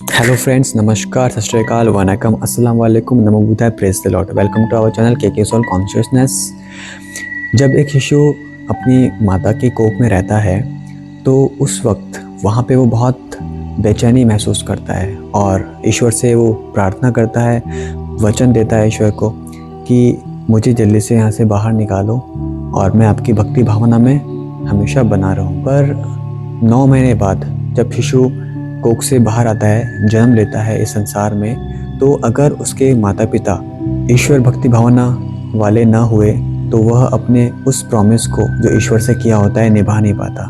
Hello friends, नमस्कार, सत श्री अकाल, वनकम, अस्सलाम वालेकुम, नमो बुद्धाय, praise the lord. Welcome to our channel के सोल कॉन्शियसनेस। जब एक शिशु अपनी माता की कोख में रहता है तो उस वक्त वहाँ पे वो बहुत बेचैनी महसूस करता है और ईश्वर से वो प्रार्थना करता है, वचन देता है ईश्वर को कि मुझे जल्दी से यहाँ से बाहर निकालो और मैं आपकी भक्ति भावना में हमेशा बना रहूँ। पर 9 महीने बाद जब शिशु कोख से बाहर आता है, जन्म लेता है इस संसार में, तो अगर उसके माता पिता ईश्वर भक्ति भावना वाले ना हुए तो वह अपने उस प्रॉमिस को जो ईश्वर से किया होता है निभा नहीं पाता।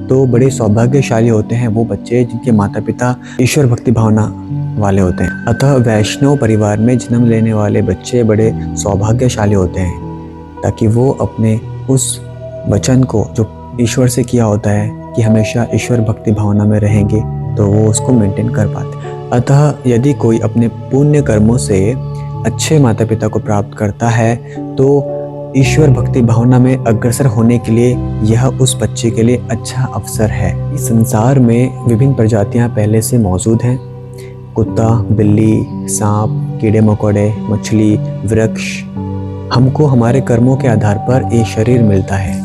तो बड़े सौभाग्यशाली होते हैं वो बच्चे जिनके माता पिता ईश्वर भक्ति भावना वाले होते हैं। अतः वैष्णव परिवार में जन्म लेने वाले बच्चे बड़े सौभाग्यशाली होते हैं ताकि वो अपने उस वचन को जो ईश्वर से किया होता है कि हमेशा ईश्वर भक्ति भावना में रहेंगे तो वो उसको मेंटेन कर पाते। अतः यदि कोई अपने पुण्य कर्मों से अच्छे माता पिता को प्राप्त करता है तो ईश्वर भक्ति भावना में अग्रसर होने के लिए यह उस बच्चे के लिए अच्छा अवसर है। इस संसार में विभिन्न प्रजातियां पहले से मौजूद हैं। कुत्ता, बिल्ली, सांप, कीड़े मकोड़े, मछली, वृक्ष, हमको हमारे कर्मों के आधार पर ये शरीर मिलता है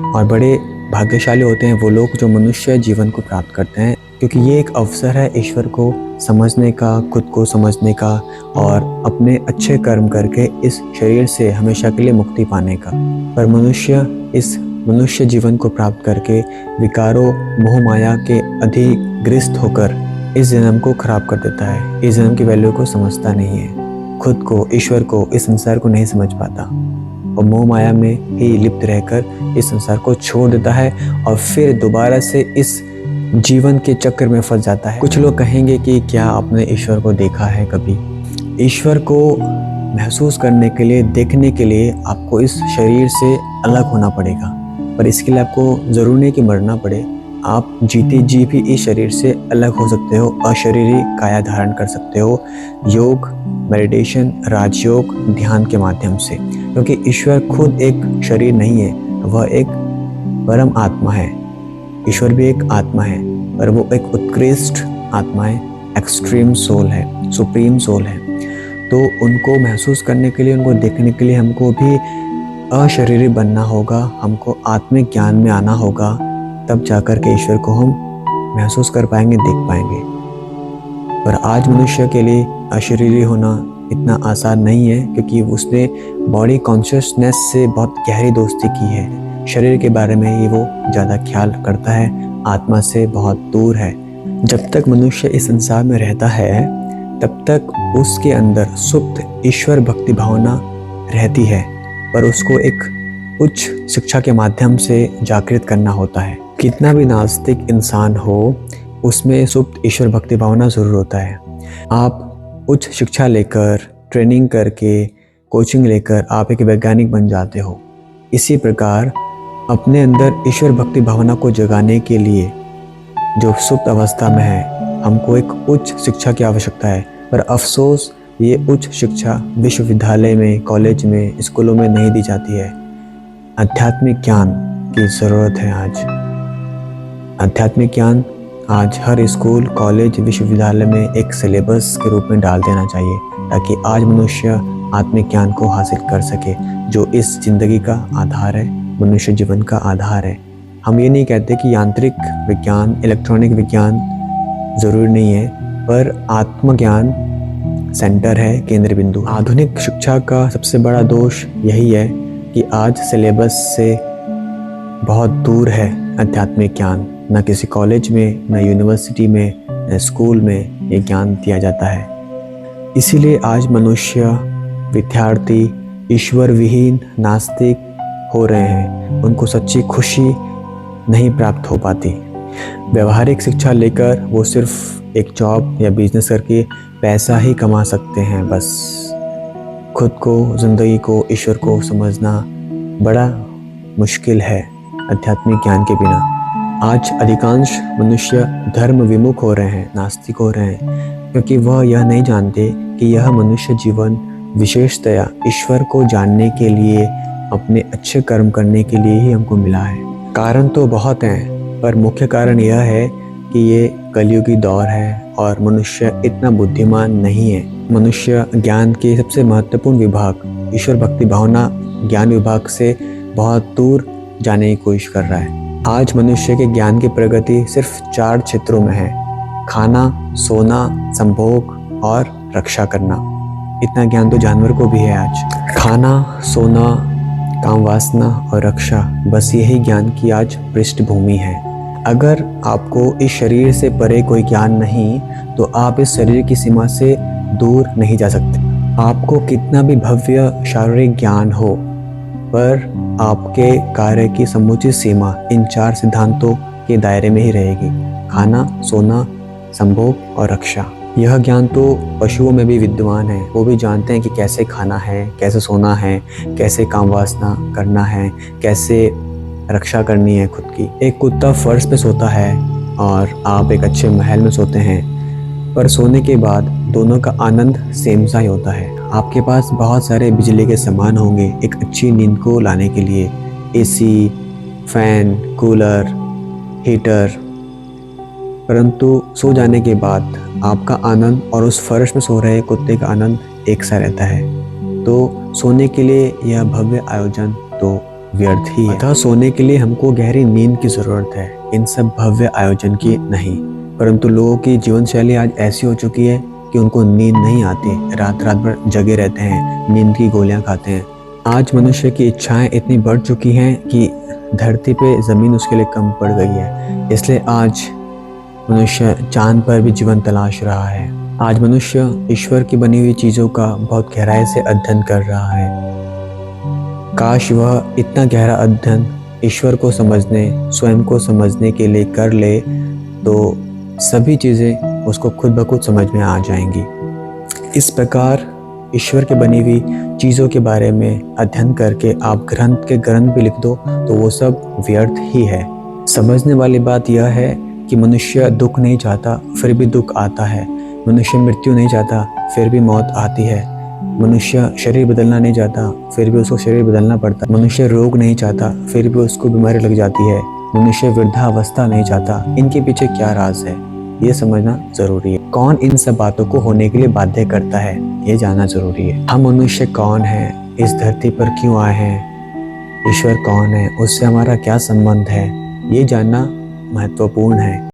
और बड़े भाग्यशाली होते हैं वो लोग जो मनुष्य जीवन को प्राप्त करते हैं, क्योंकि ये एक अवसर है ईश्वर को समझने का, खुद को समझने का और अपने अच्छे कर्म करके इस शरीर से हमेशा के लिए मुक्ति पाने का। पर मनुष्य इस मनुष्य जीवन को प्राप्त करके विकारों, मोह माया के अधिग्रस्त होकर इस जन्म को खराब कर देता है। इस जन्म की वैल्यू को समझता नहीं है, खुद को, ईश्वर को, इस संसार को नहीं समझ पाता और मोह माया में ही लिप्त रहकर इस संसार को छोड़ देता है और फिर दोबारा से इस जीवन के चक्र में फंस जाता है। कुछ लोग कहेंगे कि क्या आपने ईश्वर को देखा है कभी? ईश्वर को महसूस करने के लिए, देखने के लिए आपको इस शरीर से अलग होना पड़ेगा। पर इसके लिए आपको ज़रूरी नहीं कि मरना पड़े, आप जीते जी भी इस शरीर से अलग हो सकते हो, अशरीरी काया धारण कर सकते हो, योग, मेडिटेशन, राजयोग, ध्यान के माध्यम से। क्योंकि ईश्वर खुद एक शरीर नहीं है, वह एक परम आत्मा है। ईश्वर भी एक आत्मा है पर वो एक उत्कृष्ट आत्मा है, एक्सट्रीम सोल है, सुप्रीम सोल है। तो उनको महसूस करने के लिए, उनको देखने के लिए हमको भी अशरीरी बनना होगा, हमको आत्मिक ज्ञान में आना होगा, तब जाकर के ईश्वर को हम महसूस कर पाएंगे, देख पाएंगे। पर आज मनुष्य के लिए अशरीरी होना इतना आसान नहीं है, क्योंकि उसने बॉडी कॉन्शियसनेस से बहुत गहरी दोस्ती की है। शरीर के बारे में ही वो ज़्यादा ख्याल करता है, आत्मा से बहुत दूर है। जब तक मनुष्य इस संसार में रहता है तब तक उसके अंदर सुप्त ईश्वर भक्ति भावना रहती है, पर उसको एक उच्च शिक्षा के माध्यम से जागृत करना होता है। कितना भी नास्तिक इंसान हो, उसमें सुप्त ईश्वर भक्ति भावना ज़रूर होता है। आप उच्च शिक्षा लेकर, ट्रेनिंग करके, कोचिंग लेकर आप एक वैज्ञानिक बन जाते हो। इसी प्रकार अपने अंदर ईश्वर भक्ति भावना को जगाने के लिए जो सुप्त अवस्था में है, हमको एक उच्च शिक्षा की आवश्यकता है। पर अफसोस ये उच्च शिक्षा विश्वविद्यालय में, कॉलेज में, स्कूलों में नहीं दी जाती है। आध्यात्मिक ज्ञान की ज़रूरत है आज। आध्यात्मिक ज्ञान आज हर स्कूल, कॉलेज, विश्वविद्यालय में एक सिलेबस के रूप में डाल देना चाहिए, ताकि आज मनुष्य आत्मिक ज्ञान को हासिल कर सके, जो इस जिंदगी का आधार है, मनुष्य जीवन का आधार है। हम ये नहीं कहते कि यांत्रिक विज्ञान, इलेक्ट्रॉनिक विज्ञान ज़रूरी नहीं है, पर आत्मज्ञान सेंटर है, केंद्र बिंदु। आधुनिक शिक्षा का सबसे बड़ा दोष यही है कि आज सिलेबस से बहुत दूर है आध्यात्मिक ज्ञान। न किसी कॉलेज में, न यूनिवर्सिटी में, न स्कूल में ये ज्ञान दिया जाता है। इसीलिए आज मनुष्य, विद्यार्थी ईश्वर विहीन, नास्तिक हो रहे हैं। उनको सच्ची खुशी नहीं प्राप्त हो पाती। व्यवहारिक शिक्षा लेकर वो सिर्फ एक जॉब या बिजनेस करके पैसा ही कमा सकते हैं। बस खुद को, ज़िंदगी को, ईश्वर को समझना बड़ा मुश्किल है आध्यात्मिक ज्ञान के बिना। आज अधिकांश मनुष्य धर्म विमुख हो रहे हैं, नास्तिक हो रहे हैं, क्योंकि वह यह नहीं जानते कि यह मनुष्य जीवन विशेषतया ईश्वर को जानने के लिए, अपने अच्छे कर्म करने के लिए ही हमको मिला है। कारण तो बहुत हैं, पर मुख्य कारण यह है कि ये कलयुगी दौर है और मनुष्य इतना बुद्धिमान नहीं है। मनुष्य ज्ञान के सबसे महत्वपूर्ण विभाग ईश्वर भक्ति भावना ज्ञान विभाग से बहुत दूर जाने की कोशिश कर रहा है। आज मनुष्य के ज्ञान की प्रगति सिर्फ 4 क्षेत्रों में है: खाना, सोना, संभोग और रक्षा करना। इतना ज्ञान तो जानवर को भी है आज। खाना, सोना, काम वासना और रक्षा, बस यही ज्ञान की आज पृष्ठभूमि है। अगर आपको इस शरीर से परे कोई ज्ञान नहीं तो आप इस शरीर की सीमा से दूर नहीं जा सकते। आपको कितना भी भव्य शारीरिक ज्ञान हो, पर आपके कार्य की समुचित सीमा इन 4 सिद्धांतों के दायरे में ही रहेगी: खाना, सोना, संभोग और रक्षा। यह ज्ञान तो पशुओं में भी विद्यमान है। वो भी जानते हैं कि कैसे खाना है, कैसे सोना है, कैसे काम वासना करना है, कैसे रक्षा करनी है खुद की। एक कुत्ता फर्श पे सोता है और आप एक अच्छे महल में सोते हैं, पर सोने के बाद दोनों का आनंद सेम सा ही होता है। आपके पास बहुत सारे बिजली के सामान होंगे एक अच्छी नींद को लाने के लिए: एसी, फैन, कूलर, हीटर, परंतु सो जाने के बाद आपका आनंद और उस फर्श में सो रहे कुत्ते का आनंद एक सा रहता है। तो सोने के लिए यह भव्य आयोजन तो व्यर्थ ही है। अतः सोने के लिए हमको गहरी नींद की ज़रूरत है, इन सब भव्य आयोजन की नहीं। परंतु लोगों की जीवन शैली आज ऐसी हो चुकी है कि उनको नींद नहीं आती, रात रात भर जगे रहते हैं, नींद की गोलियां खाते हैं। आज मनुष्य की इच्छाएं इतनी बढ़ चुकी हैं कि धरती पे ज़मीन उसके लिए कम पड़ गई है। इसलिए आज मनुष्य चांद पर भी जीवन तलाश रहा है। आज मनुष्य ईश्वर की बनी हुई चीज़ों का बहुत गहराई से अध्ययन कर रहा है। काश वह इतना गहरा अध्ययन ईश्वर को समझने, स्वयं को समझने के लिए कर ले तो सभी चीज़ें उसको खुद ब खुद समझ में आ जाएंगी। इस प्रकार ईश्वर की बनी हुई चीज़ों के बारे में अध्ययन करके आप ग्रंथ के ग्रंथ भी लिख दो तो वो सब व्यर्थ ही है। समझने वाली बात यह है कि मनुष्य दुख नहीं चाहता फिर भी दुख आता है। मनुष्य मृत्यु नहीं चाहता फिर भी मौत आती है। मनुष्य शरीर बदलना नहीं चाहता फिर भी उसको शरीर बदलना पड़ता है। मनुष्य रोग नहीं चाहता फिर भी उसको बीमारी लग जाती है। मनुष्य वृद्धावस्था नहीं चाहता। इनके पीछे क्या राज है, ये समझना जरूरी है। कौन इन सब बातों को होने के लिए बाध्य करता है, ये जानना जरूरी है। हम मनुष्य कौन है, इस धरती पर क्यों आए हैं, ईश्वर कौन है, उससे हमारा क्या संबंध है, ये जानना महत्वपूर्ण है।